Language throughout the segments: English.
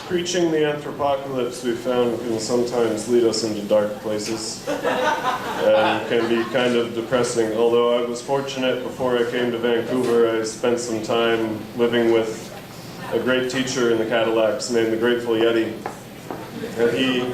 Preaching the anthropocalypse, we found, can sometimes lead us into dark places and can be kind of depressing. Although I was fortunate before I came to Vancouver, I spent some time living with a great teacher in the Cadillacs named the Grateful Yeti. And he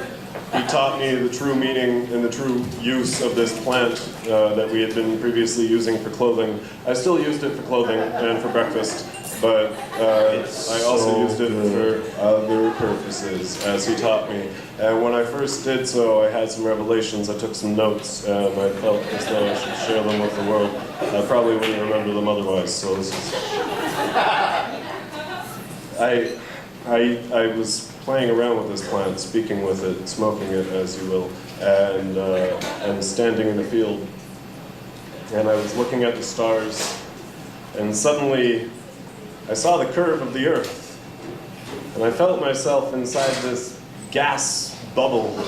taught me the true meaning and the true use of this plant that we had been previously using for clothing. I still used it for clothing and for breakfast, but I also used it for other purposes, as he taught me. And when I first did so, I had some revelations. I took some notes, and I felt as though I should share them with the world. I probably wouldn't remember them otherwise, so this is... I was playing around with this plant, speaking with it, smoking it, as you will, and standing in the field. And I was looking at the stars, and suddenly I saw the curve of the earth, and I felt myself inside this gas bubble.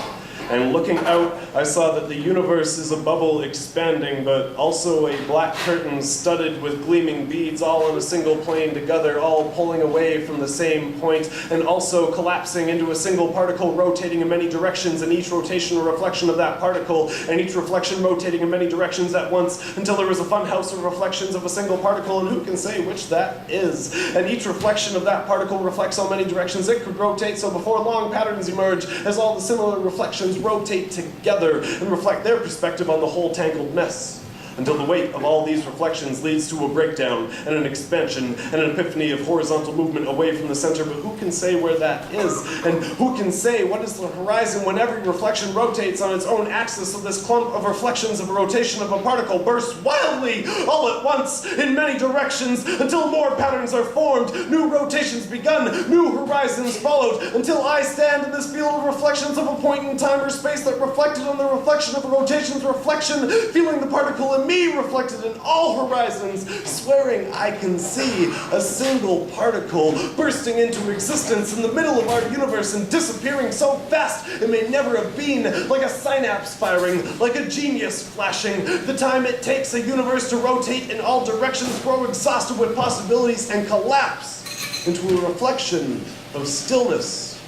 And looking out, I saw that the universe is a bubble expanding, but also a black curtain studded with gleaming beads, all on a single plane together, all pulling away from the same point, and also collapsing into a single particle, rotating in many directions, and each rotation a reflection of that particle, and each reflection rotating in many directions at once, until there was a fun house of reflections of a single particle, and who can say which that is? And each reflection of that particle reflects how many directions it could rotate, so before long patterns emerge, as all the similar reflections rotate together and reflect their perspective on the whole tangled mess, until the weight of all these reflections leads to a breakdown and an expansion and an epiphany of horizontal movement away from the center. But who can say where that is? And who can say what is the horizon when every reflection rotates on its own axis, of this clump of reflections of a rotation of a particle bursts wildly all at once in many directions, until more patterns are formed, new rotations begun, new horizons followed, until I stand in this field of reflections of a point in time or space that reflected on the reflection of a rotation's reflection, feeling the particle in me reflected in all horizons, swearing I can see a single particle bursting into existence in the middle of our universe and disappearing so fast it may never have been, like a synapse firing, like a genius flashing. The time it takes a universe to rotate in all directions, grow exhausted with possibilities, and collapse into a reflection of stillness.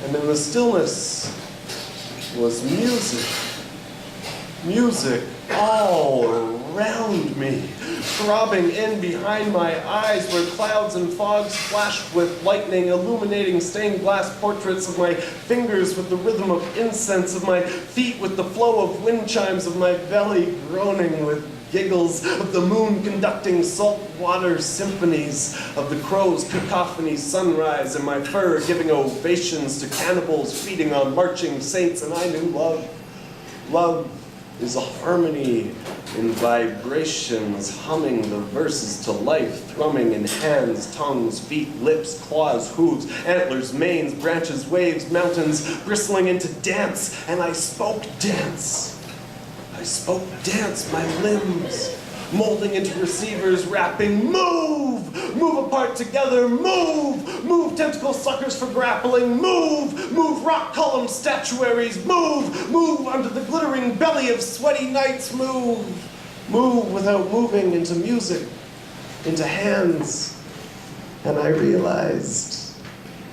And in the stillness was music. Music all around me, throbbing in behind my eyes where clouds and fogs flashed with lightning, illuminating stained glass portraits of my fingers with the rhythm of incense, of my feet with the flow of wind chimes, of my belly groaning with giggles, of the moon conducting saltwater symphonies, of the crow's cacophony sunrise, and my fur giving ovations to cannibals feeding on marching saints. And I knew love. Love is a harmony in vibrations, humming the verses to life, thrumming in hands, tongues, feet, lips, claws, hooves, antlers, manes, branches, waves, mountains, bristling into dance. And I spoke dance. I spoke dance, my limbs molding into receivers, rapping, move, move apart together, move tentacle suckers for grappling, move rock column statuaries, move under the glittering belly of sweaty nights, move without moving into music, into hands. And I realized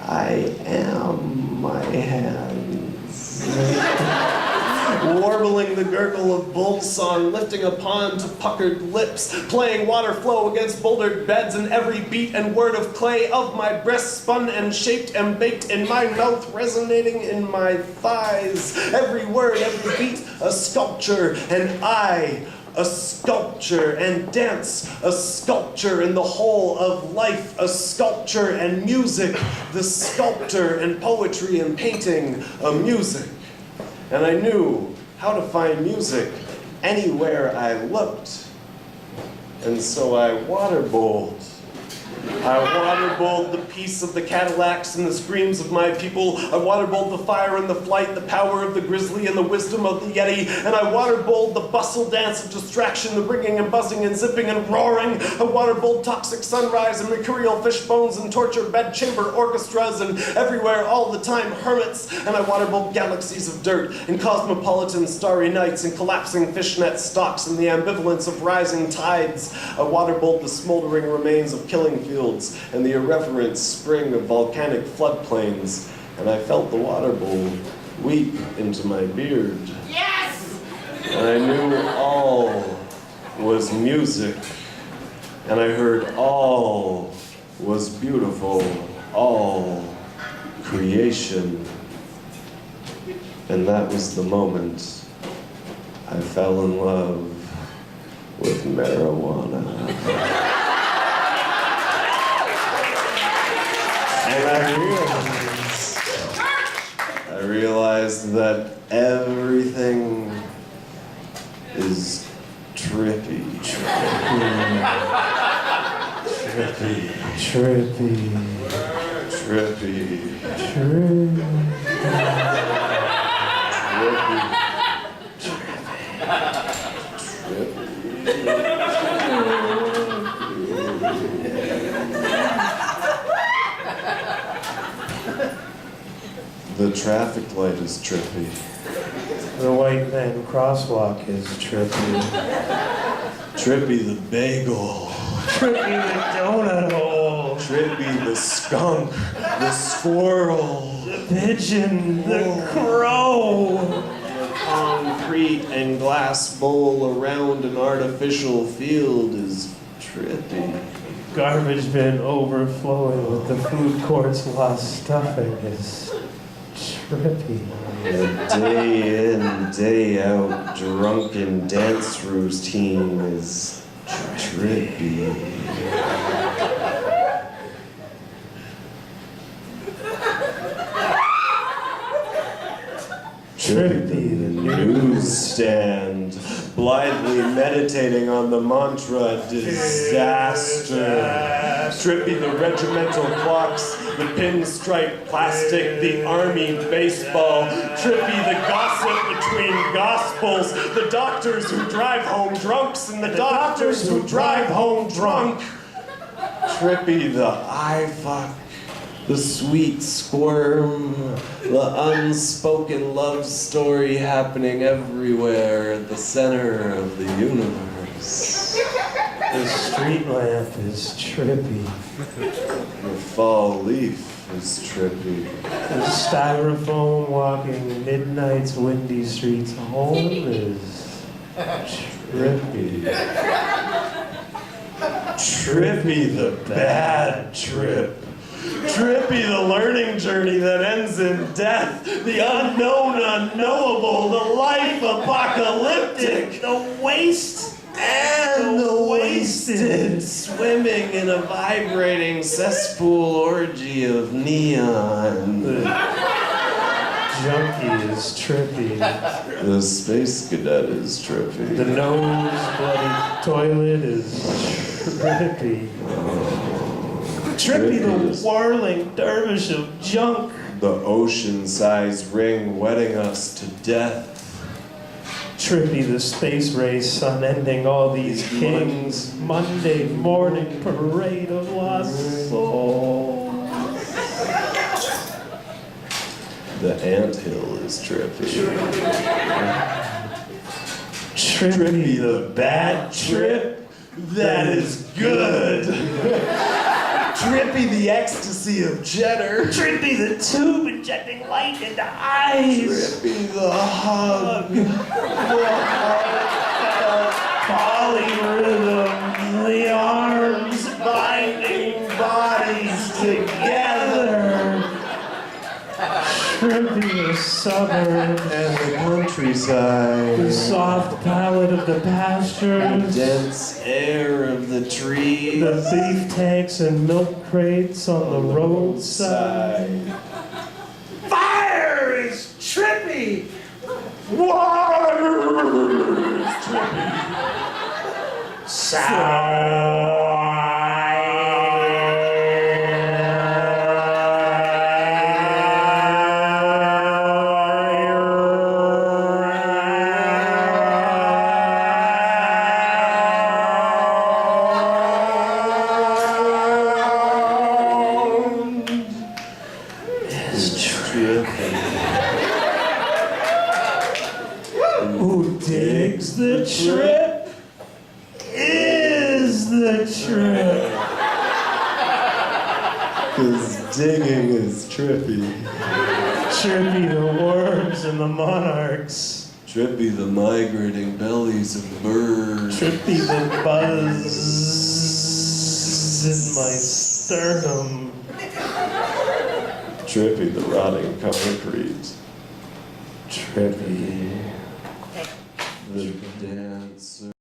I am my hands. Warbling the gurgle of bull song, lifting a pond to puckered lips, playing water flow against bouldered beds, and every beat and word of clay of my breast spun and shaped and baked in my mouth, resonating in my thighs. Every word, every beat, a sculpture, and I, a sculpture, and dance, a sculpture, and the whole of life, a sculpture, and music, the sculptor, and poetry and painting, a music. And I knew how to find music anywhere I looked. And so I waterbowled. I waterbowled the peace of the Cadillacs and the screams of my people. I waterbowled the fire and the flight, the power of the grizzly and the wisdom of the yeti. And I waterbowled the bustle dance of distraction, the ringing and buzzing and zipping and roaring. I waterbowled toxic sunrise and mercurial fish bones and torture bedchamber orchestras and everywhere all the time hermits. And I waterbowled galaxies of dirt and cosmopolitan starry nights and collapsing fishnet stalks and the ambivalence of rising tides. I waterbowled the smoldering remains of killing fields and the irreverent spring of volcanic floodplains, and I felt the water bowl weep into my beard. Yes! And I knew all was music, and I heard all was beautiful, all creation. And that was the moment I fell in love with marijuana. And I realized that everything is trippy. Trippy. Trippy. Trippy. The traffic light is trippy. The white man crosswalk is trippy. Trippy the bagel. Trippy the donut hole. Trippy the skunk. The squirrel. The pigeon. The crow. The concrete and glass bowl around an artificial field is trippy. Garbage bin overflowing with the food court's lost stuffing is trippy. The day in, day out drunken dance routine is trippy. Trippy the newsstand, blindly meditating on the mantra disaster. Trippy the regimental clocks, the pinstripe plastic, the army baseball. Trippy the gossip between gospels, the doctors who drive home drunks and the doctors who drive home drunk. Trippy the I fuck, the sweet squirm, the unspoken love story happening everywhere at the center of the universe. The street lamp is trippy. The fall leaf is trippy. The styrofoam walking midnight's windy streets home is trippy. Trippy the bad trip. Trippy the learning journey that ends in death. The unknown unknowable. The life apocalyptic. The waste and the wasted. Swimming in a vibrating cesspool orgy of neon. The junkie is trippy. The space cadet is trippy. The nose bloody toilet is trippy. Trippy the whirling dervish of junk. The ocean-sized ring wetting us to death. Trippy the space race unending all these kings. Monday morning parade of lost souls. The anthill is trippy. Trippy The bad trip that is good. Trippy the ecstasy of cheddar. Trippy the tube injecting light into eyes. Trippy the hug. Polyrhythm, the arms binding bodies together. Trippy the suburb And the countryside. the soft palate of the The pastures. dense air of the trees. The beef tanks and milk crates on the roadside. Fire is trippy! Water is trippy. Who digs the trip is the trip. 'Cause digging is trippy. Trippy the worms and the monarchs. Trippy the migrating bellies of birds. Trippy the buzz in my sternum. Trippy the rotting concrete. Trippy. The dancer